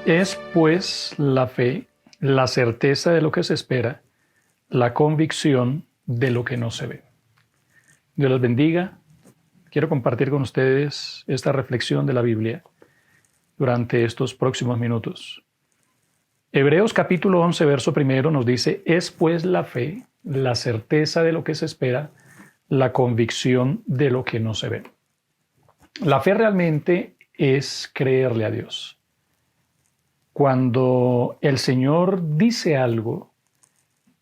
Es pues la fe, la certeza de lo que se espera, la convicción de lo que no se ve. Dios los bendiga. Quiero compartir con ustedes esta reflexión de la Biblia durante estos próximos minutos. Hebreos capítulo 11, verso primero nos dice, es pues la fe, la certeza de lo que se espera, la convicción de lo que no se ve. La fe realmente es creerle a Dios. Cuando el Señor dice algo,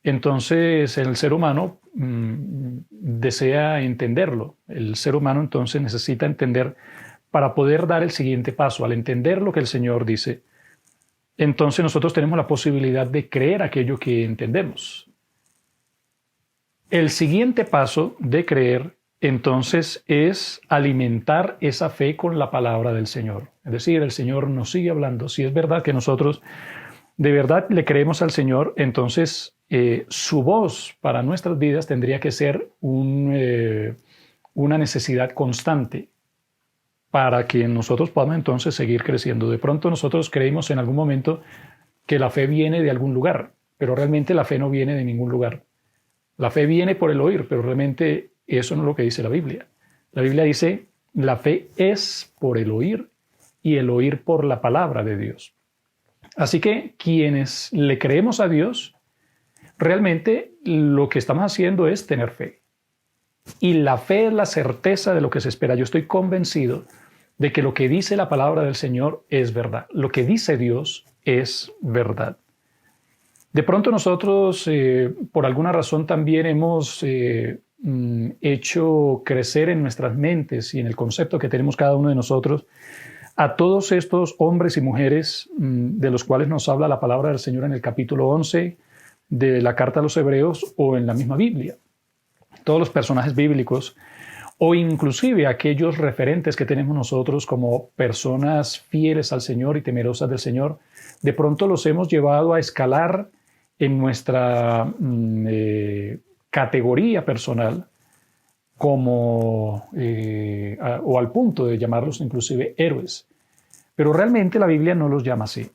entonces el ser humano desea entenderlo. El ser humano entonces necesita entender para poder dar el siguiente paso. Al entender lo que el Señor dice, entonces nosotros tenemos la posibilidad de creer aquello que entendemos. El siguiente paso de creer entonces es alimentar esa fe con la palabra del Señor. Es decir, el Señor nos sigue hablando. Si es verdad que nosotros de verdad le creemos al Señor, entonces su voz para nuestras vidas tendría que ser una necesidad constante para que nosotros podamos entonces seguir creciendo. De pronto nosotros creímos en algún momento que la fe viene de algún lugar, pero realmente la fe no viene de ningún lugar. La fe viene por el oír, pero realmente eso no es lo que dice la Biblia. La Biblia dice, la fe es por el oír y el oír por la palabra de Dios. Así que quienes le creemos a Dios, realmente lo que estamos haciendo es tener fe. Y la fe es la certeza de lo que se espera. Yo estoy convencido de que lo que dice la palabra del Señor es verdad. Lo que dice Dios es verdad. De pronto nosotros, por alguna razón, también hemos hecho crecer en nuestras mentes y en el concepto que tenemos cada uno de nosotros a todos estos hombres y mujeres de los cuales nos habla la palabra del Señor en el capítulo 11 de la carta a los Hebreos o en la misma Biblia. Todos los personajes bíblicos o inclusive aquellos referentes que tenemos nosotros como personas fieles al Señor y temerosas del Señor, de pronto los hemos llevado a escalar en nuestra categoría personal como o al punto de llamarlos inclusive héroes. Pero realmente la Biblia no los llama así.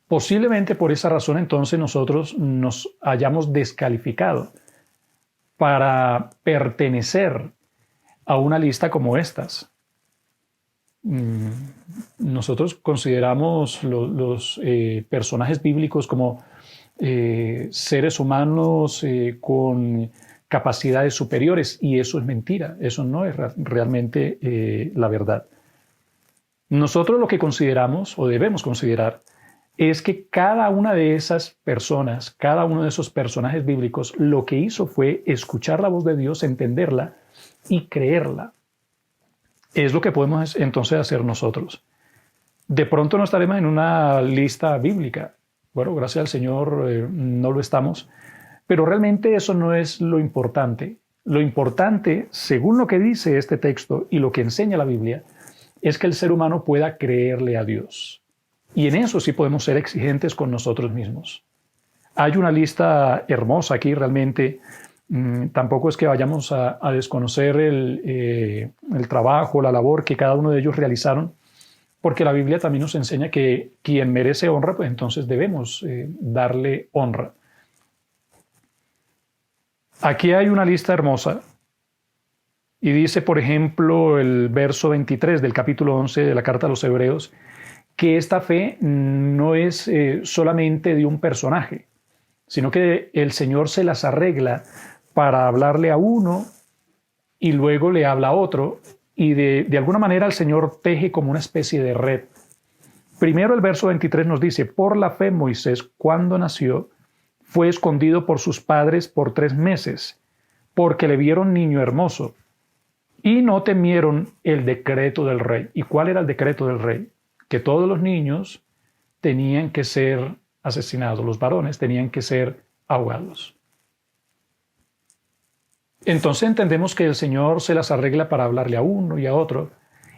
Posiblemente por esa razón entonces nosotros nos hayamos descalificado para pertenecer a una lista como estas. Nosotros consideramos los personajes bíblicos como seres humanos con capacidades superiores, y eso es mentira, eso no es realmente la verdad. Nosotros lo que consideramos o debemos considerar es que cada una de esas personas, cada uno de esos personajes bíblicos, lo que hizo fue escuchar la voz de Dios, entenderla y creerla. Es lo que podemos entonces hacer nosotros. De pronto no estaremos en una lista bíblica. Bueno, gracias al Señor no lo estamos, pero realmente eso no es lo importante. Lo importante, según lo que dice este texto y lo que enseña la Biblia, es que el ser humano pueda creerle a Dios. Y en eso sí podemos ser exigentes con nosotros mismos. Hay una lista hermosa aquí realmente. Tampoco es que vayamos a desconocer el trabajo, la labor que cada uno de ellos realizaron, porque la Biblia también nos enseña que quien merece honra, pues entonces debemos darle honra. Aquí hay una lista hermosa y dice, por ejemplo, el verso 23 del capítulo 11 de la carta a los Hebreos, que esta fe no es solamente de un personaje, sino que el Señor se las arregla para hablarle a uno y luego le habla a otro, y de alguna manera el Señor teje como una especie de red. Primero el verso 23 nos dice, por la fe Moisés, cuando nació, fue escondido por sus padres por 3 meses, porque le vieron niño hermoso, y no temieron el decreto del rey. ¿Y cuál era el decreto del rey? Que todos los niños tenían que ser asesinados, los varones tenían que ser ahogados. Entonces entendemos que el Señor se las arregla para hablarle a uno y a otro,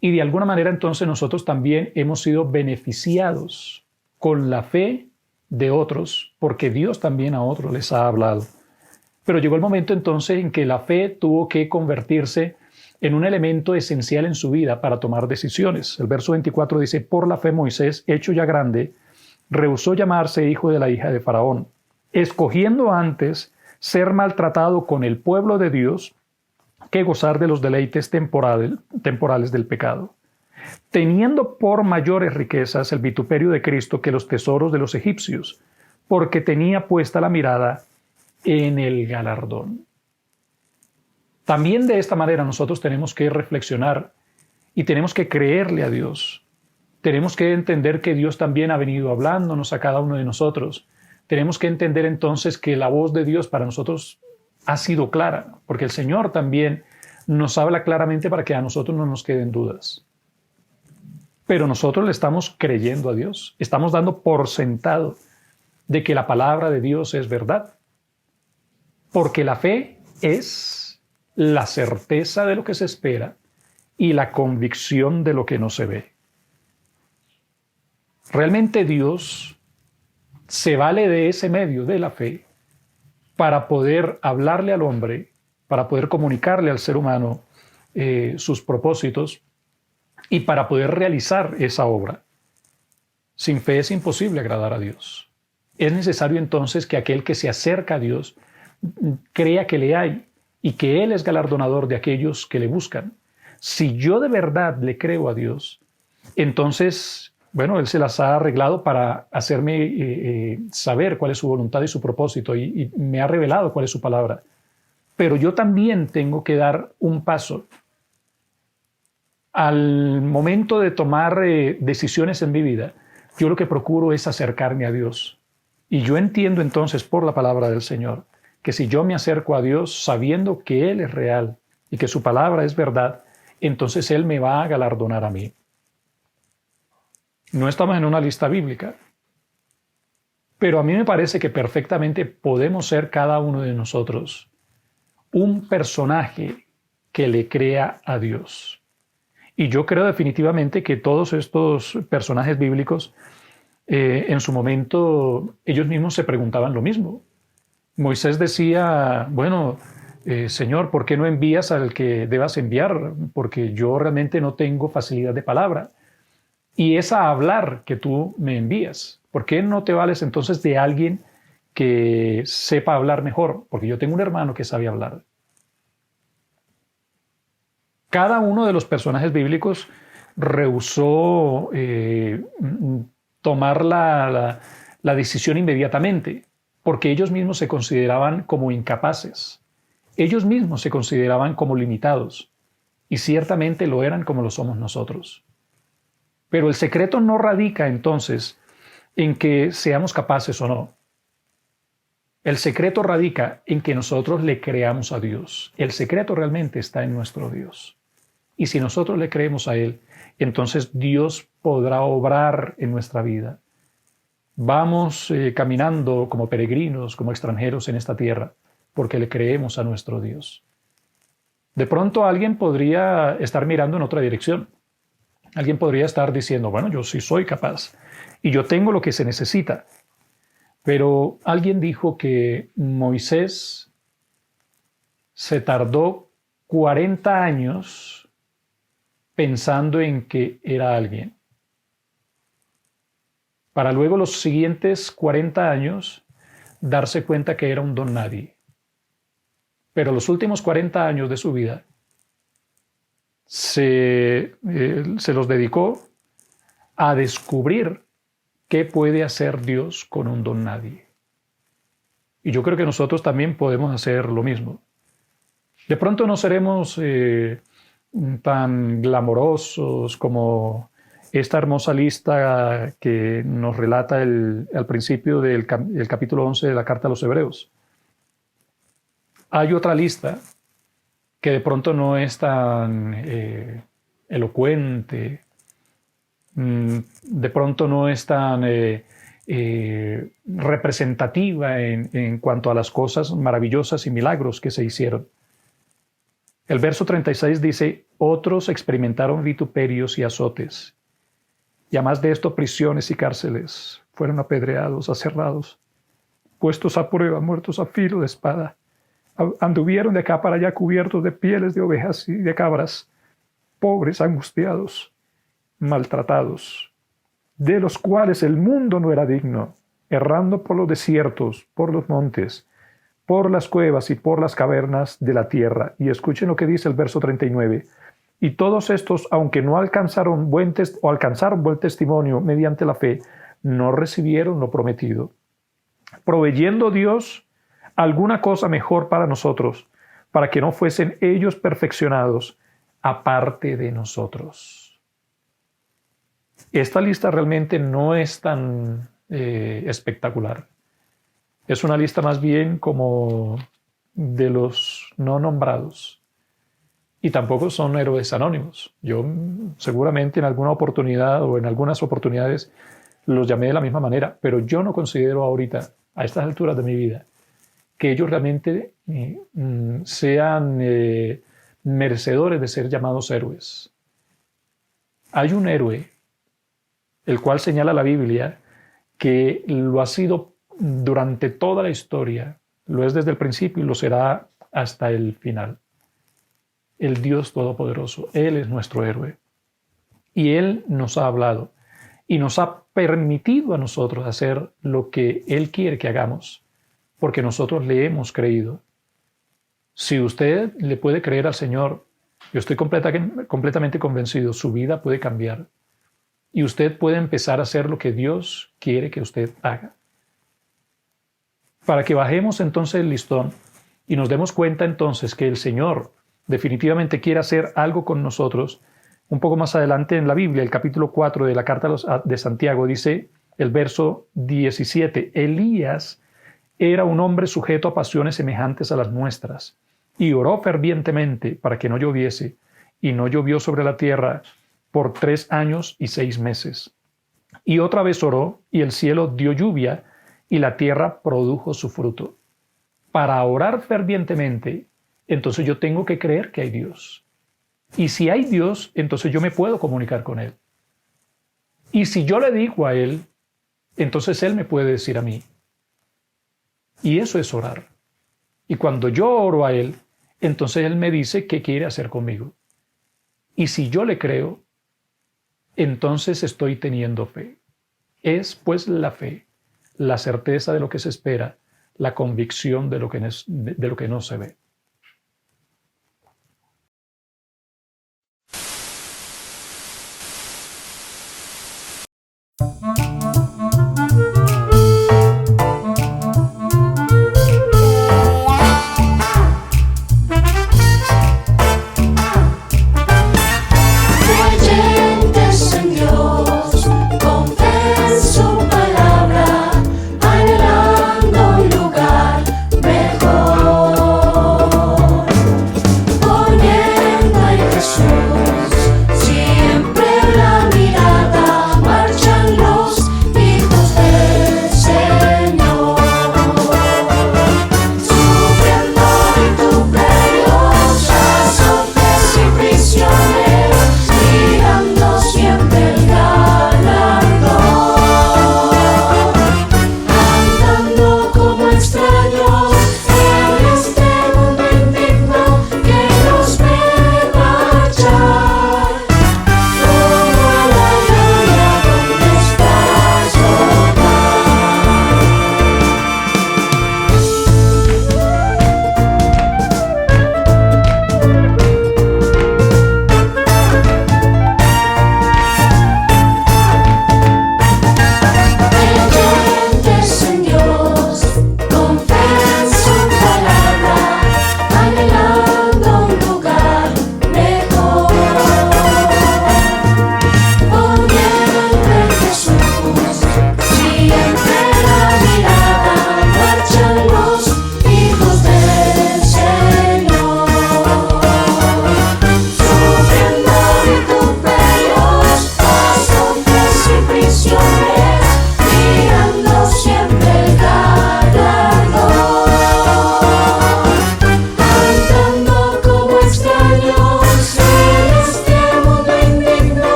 y de alguna manera entonces nosotros también hemos sido beneficiados con la fe de otros, porque Dios también a otros les ha hablado. Pero llegó el momento entonces en que la fe tuvo que convertirse en un elemento esencial en su vida para tomar decisiones. El verso 24 dice, por la fe Moisés, hecho ya grande, rehusó llamarse hijo de la hija de Faraón, escogiendo antes ser maltratado con el pueblo de Dios que gozar de los deleites temporales del pecado, teniendo por mayores riquezas el vituperio de Cristo que los tesoros de los egipcios, porque tenía puesta la mirada en el galardón. También de esta manera nosotros tenemos que reflexionar y tenemos que creerle a Dios. Tenemos que entender que Dios también ha venido hablándonos a cada uno de nosotros. Tenemos que entender entonces que la voz de Dios para nosotros ha sido clara, porque el Señor también nos habla claramente para que a nosotros no nos queden dudas. Pero nosotros le estamos creyendo a Dios, estamos dando por sentado de que la palabra de Dios es verdad, porque la fe es la certeza de lo que se espera y la convicción de lo que no se ve. Realmente Dios se vale de ese medio de la fe para poder hablarle al hombre, para poder comunicarle al ser humano sus propósitos y para poder realizar esa obra. Sin fe es imposible agradar a Dios. Es necesario entonces que aquel que se acerca a Dios crea que le hay y que Él es galardonador de aquellos que le buscan. Si yo de verdad le creo a Dios, entonces, bueno, Él se las ha arreglado para hacerme saber cuál es su voluntad y su propósito y me ha revelado cuál es su palabra. Pero yo también tengo que dar un paso. Al momento de tomar decisiones en mi vida, yo lo que procuro es acercarme a Dios. Y yo entiendo entonces por la palabra del Señor que si yo me acerco a Dios sabiendo que Él es real y que su palabra es verdad, entonces Él me va a galardonar a mí. No estamos en una lista bíblica, pero a mí me parece que perfectamente podemos ser cada uno de nosotros un personaje que le crea a Dios. Y yo creo definitivamente que todos estos personajes bíblicos, en su momento, ellos mismos se preguntaban lo mismo. Moisés decía, bueno, Señor, ¿por qué no envías al que debas enviar? Porque yo realmente no tengo facilidad de palabra. Y es a hablar que tú me envías. ¿Por qué no te vales entonces de alguien que sepa hablar mejor? Porque yo tengo un hermano que sabe hablar. Cada uno de los personajes bíblicos rehusó tomar la decisión inmediatamente, porque ellos mismos se consideraban como incapaces. Ellos mismos se consideraban como limitados, y ciertamente lo eran como lo somos nosotros. Pero el secreto no radica entonces en que seamos capaces o no. El secreto radica en que nosotros le creamos a Dios. El secreto realmente está en nuestro Dios. Y si nosotros le creemos a Él, entonces Dios podrá obrar en nuestra vida. Vamos caminando como peregrinos, como extranjeros en esta tierra, porque le creemos a nuestro Dios. De pronto alguien podría estar mirando en otra dirección. Alguien podría estar diciendo, bueno, yo sí soy capaz y yo tengo lo que se necesita. Pero alguien dijo que Moisés se tardó 40 años pensando en que era alguien, para luego los siguientes 40 años darse cuenta que era un don nadie. Pero los últimos 40 años de su vida se los dedicó a descubrir qué puede hacer Dios con un don nadie. Y yo creo que nosotros también podemos hacer lo mismo. De pronto no seremos tan glamorosos como esta hermosa lista que nos relata al principio del capítulo 11 de la carta a los Hebreos. Hay otra lista que de pronto no es tan elocuente, de pronto no es tan representativa en cuanto a las cosas maravillosas y milagros que se hicieron. El verso 36 dice, otros experimentaron vituperios y azotes, y además de esto prisiones y cárceles, fueron apedreados, aserrados, puestos a prueba, muertos a filo de espada, anduvieron de acá para allá cubiertos de pieles de ovejas y de cabras, pobres, angustiados, maltratados, de los cuales el mundo no era digno, errando por los desiertos, por los montes, por las cuevas y por las cavernas de la tierra. Y escuchen lo que dice el verso 39. Y todos estos, aunque no alcanzaron buen testimonio mediante la fe, no recibieron lo prometido, proveyendo Dios alguna cosa mejor para nosotros, para que no fuesen ellos perfeccionados aparte de nosotros. Esta lista realmente no es tan espectacular. Es una lista más bien como de los no nombrados. Y tampoco son héroes anónimos. Yo seguramente en alguna oportunidad o en algunas oportunidades los llamé de la misma manera, pero yo no considero ahorita, a estas alturas de mi vida, que ellos realmente sean merecedores de ser llamados héroes. Hay un héroe, el cual señala la Biblia, que lo ha sido durante toda la historia, lo es desde el principio y lo será hasta el final. El Dios Todopoderoso, Él es nuestro héroe. Y Él nos ha hablado y nos ha permitido a nosotros hacer lo que Él quiere que hagamos, porque nosotros le hemos creído. Si usted le puede creer al Señor, yo estoy completamente convencido, su vida puede cambiar. Y usted puede empezar a hacer lo que Dios quiere que usted haga. Para que bajemos entonces el listón y nos demos cuenta entonces que el Señor definitivamente quiere hacer algo con nosotros, un poco más adelante en la Biblia, el capítulo 4 de la carta de Santiago, dice el verso 17, Elías era un hombre sujeto a pasiones semejantes a las nuestras, y oró fervientemente para que no lloviese, y no llovió sobre la tierra por 3 años y 6 meses. Y otra vez oró, y el cielo dio lluvia, y la tierra produjo su fruto. Para orar fervientemente, entonces yo tengo que creer que hay Dios. Y si hay Dios, entonces yo me puedo comunicar con Él. Y si yo le digo a Él, entonces Él me puede decir a mí. Y eso es orar. Y cuando yo oro a Él, entonces Él me dice qué quiere hacer conmigo. Y si yo le creo, entonces estoy teniendo fe. Es pues la fe, la certeza de lo que se espera, la convicción de lo que no se ve. Anhelando un lugar mejor.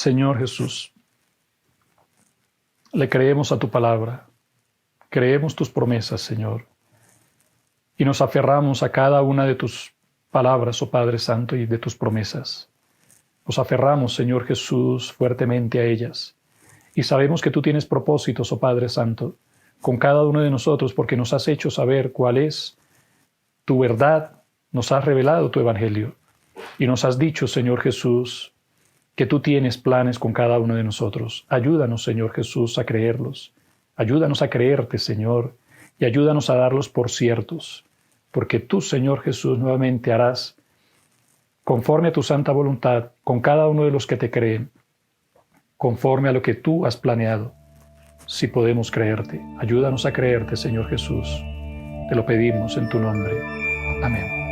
Señor Jesús, le creemos a tu palabra, creemos tus promesas, Señor, y nos aferramos a cada una de tus palabras, oh Padre Santo, y de tus promesas. Nos aferramos, Señor Jesús, fuertemente a ellas, y sabemos que tú tienes propósitos, oh Padre Santo, con cada uno de nosotros, porque nos has hecho saber cuál es tu verdad, nos has revelado tu evangelio, y nos has dicho, Señor Jesús, que tú tienes planes con cada uno de nosotros. Ayúdanos, Señor Jesús, a creerlos. Ayúdanos a creerte, Señor, y ayúdanos a darlos por ciertos, porque tú, Señor Jesús, nuevamente harás, conforme a tu santa voluntad, con cada uno de los que te creen, conforme a lo que tú has planeado, si podemos creerte. Ayúdanos a creerte, Señor Jesús. Te lo pedimos en tu nombre. Amén.